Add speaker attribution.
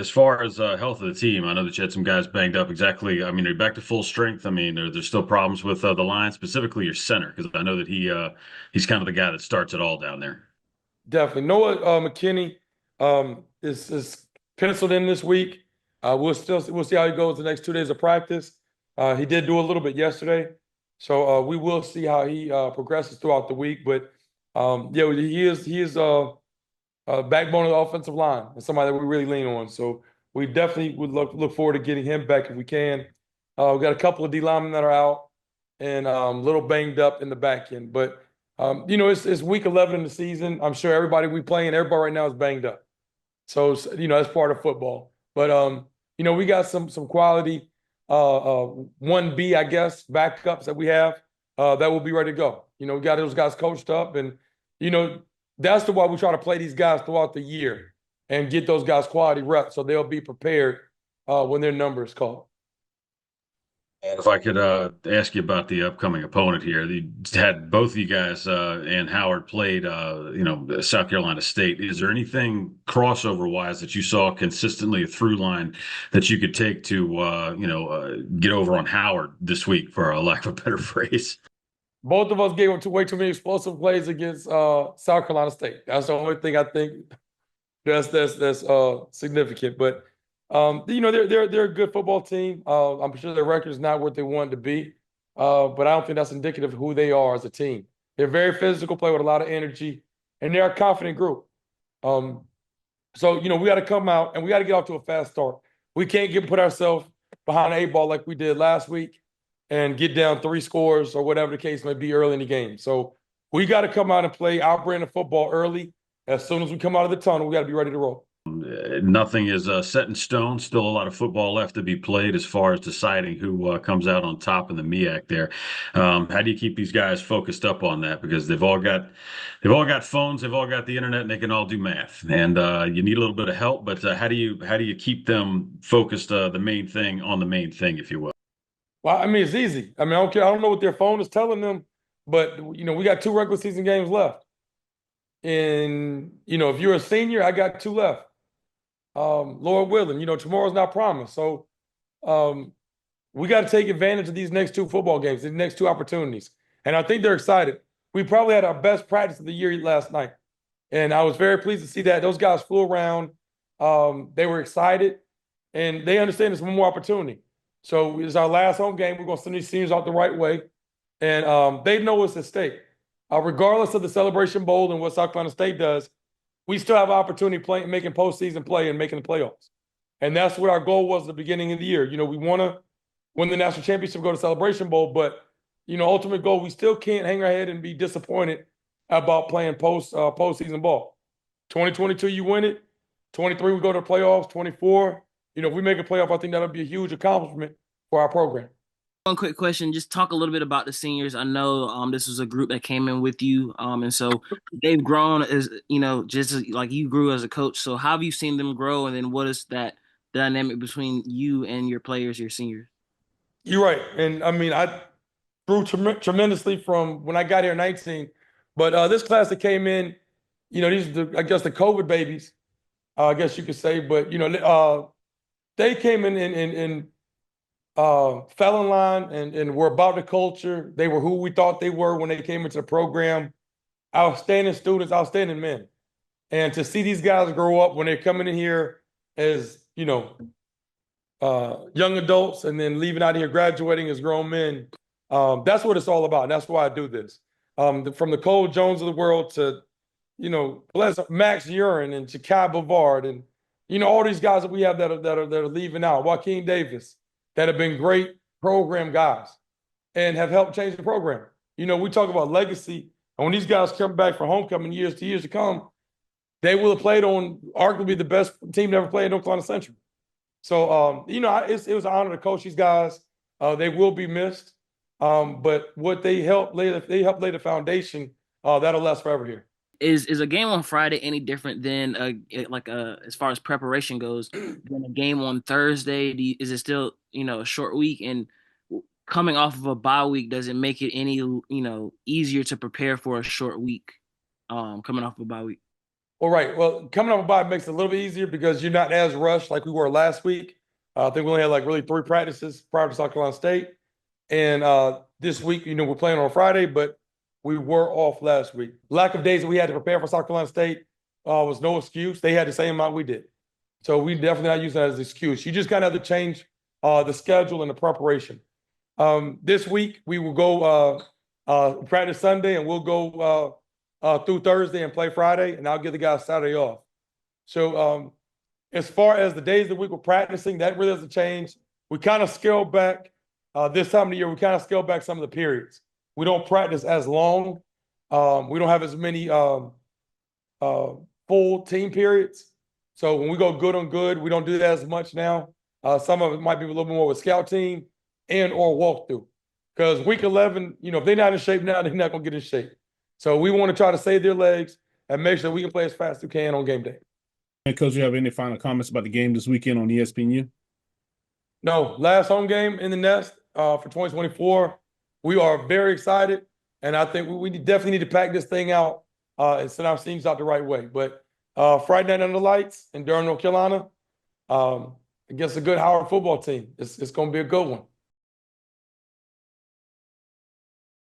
Speaker 1: as far as health of the team, I know that you had some guys banged up. Exactly. I mean, are you back to full strength? I mean, are there still problems with the line, specifically your center? Because I know that he's kind of the guy that starts it all down there.
Speaker 2: Definitely. Noah McKinney is penciled in this week. We'll see how he goes the next 2 days of practice. He did do a little bit yesterday, so we will see how he progresses throughout the week. But yeah, he is backbone of the offensive line and somebody that we really lean on. So we definitely would look forward to getting him back if we can. We've got a couple of D linemen that are out and a little banged up in the back end. But it's week 11 in the season. I'm sure everybody we playing, everybody right now is banged up. So that's part of football. But we got some quality 1B, I guess, backups that we have that will be ready to go. We got those guys coached up, and you know that's the why we try to play these guys throughout the year and get those guys quality reps so they'll be prepared when their number is called.
Speaker 1: And if I could ask you about the upcoming opponent here, you had both of you guys and Howard played, South Carolina State. Is there anything crossover wise that you saw consistently a through line that you could take to, get over on Howard this week, for a lack of a better phrase?
Speaker 2: Both of us gave up way too many explosive plays against South Carolina State. That's the only thing I think that's significant. But they're a good football team. I'm sure their record is not what they want to be, but I don't think that's indicative of who they are as a team. They're very physical, play with a lot of energy, and they're a confident group. Um, so we got to come out and we got to get off to a fast start. We can't put ourselves behind the 8 ball like we did last week and get down 3 scores or whatever the case may be early in the game. So we got to come out and play our brand of football early. As soon as we come out of the tunnel, we got to be ready to roll.
Speaker 1: Nothing is set in stone. Still a lot of football left to be played as far as deciding who comes out on top in the MEAC there. How do you keep these guys focused up on that? Because they've all got phones, they've all got the internet, and they can all do math. And you need a little bit of help. But how do you keep them focused, the main thing on the main thing, if you will?
Speaker 2: Well, I mean, it's easy. I mean, I don't care. I don't know what their phone is telling them, but we got 2 regular season games left. And if you're a senior, I got 2 left. Lord willing, tomorrow's not promised. So um, we got to take advantage of these next 2 football games, these next 2 opportunities. And I think they're excited. We probably had our best practice of the year last night. And I was very pleased to see that. Those guys flew around. They were excited and they understand it's one more opportunity. So it's our last home game. We're going to send these seniors out the right way. And they know what's at stake. Regardless of the Celebration Bowl and what South Carolina State does, we still have an opportunity playing, making postseason play and making the playoffs. And that's what our goal was at the beginning of the year. We want to win the national championship, go to Celebration Bowl, but ultimate goal, we still can't hang our head and be disappointed about playing postseason ball. 2022, you win it. 23, we go to the playoffs. 24, if we make a playoff, I think that'll be a huge accomplishment for our program.
Speaker 3: One quick question, just talk a little bit about the seniors. I know this was a group that came in with you, and so they've grown as just like you grew as a coach. So how have you seen them grow, and then what is that dynamic between you and your players, your seniors?
Speaker 2: You're right. And I mean, I grew tremendously from when I got here in 19. But this class that came in, these are I guess the COVID babies, I guess you could say. But they came in and fell in line and were about the culture. They were who we thought they were when they came into the program. Outstanding students, outstanding men. And to see these guys grow up when they're coming in here as young adults and then leaving out of here, graduating as grown men. That's what it's all about. And that's why I do this. From the Cole Jones of the world to, Max Urin and Jakai Bavard and, all these guys that we have that are leaving out. Joaquin Davis, that have been great program guys and have helped change the program. We talk about legacy. And when these guys come back for homecoming years to come, they will have played on arguably the best team to ever play in North Carolina Central. So, it was an honor to coach these guys. They will be missed. But what they helped lay the foundation that'll last forever here.
Speaker 3: Is a game on Friday any different than as far as preparation goes than a game on Thursday? Is it still a short week, and coming off of a bye week, does it make it any easier to prepare for a short week coming off of a bye week?
Speaker 2: Well, right. Well, coming off a bye makes it a little bit easier because you're not as rushed like we were last week. I think we only had like really 3 practices prior to South Carolina State. And this week, we're playing on Friday, but we were off last week. Lack of days that we had to prepare for South Carolina State was no excuse. They had the same amount we did. So we definitely not use that as an excuse. You just kind of have to change the schedule and the preparation. This week, we will go practice Sunday and we'll go through Thursday and play Friday, and I'll give the guys Saturday off. So as far as the days of the week we're practicing, that really doesn't change. We kind of scale back this time of the year. We kind of scale back some of the periods. We don't practice as long. We don't have as many full team periods. So when we go good on good, we don't do that as much now. Some of it might be a little bit more with scout team and or walkthrough. Because week 11, if they're not in shape now, they're not going to get in shape. So we want to try to save their legs and make sure we can play as fast as we can on game day.
Speaker 4: And Coach, you have any final comments about the game this weekend on ESPNU?
Speaker 2: No, last home game in the Nest for 2024. We are very excited, and I think we definitely need to pack this thing out and send our teams out the right way. But Friday night under the lights in Durham, North Carolina, against a good Howard football team, it's going to be a good one.